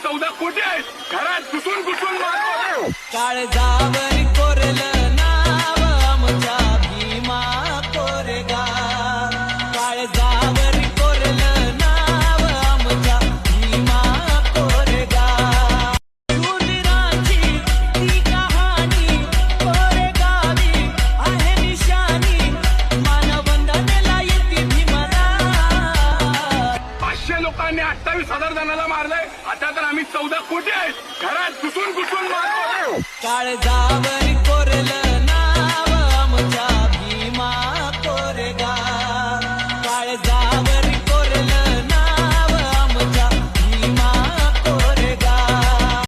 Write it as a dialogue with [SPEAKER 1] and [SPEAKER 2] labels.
[SPEAKER 1] 14 कोटी आहेत घरात घुसून घुसून मारतो.
[SPEAKER 2] काळजावर कोरलं नाव आमच्या भीमा कोरेगाव. काळजावर कोरलं नाव आमच्या भीमा कोरेगाव. शूरवीरांची ती कहाणी कोरेगावी आहे निशाणी. मानवंदनेला येते भीमरा.
[SPEAKER 1] 500 लोकांनी 28,000 जणांना मारलंय. आता तर आम्ही 14 कोटी आहेत घरात घुसून घुसून मारतो.
[SPEAKER 2] काळजावर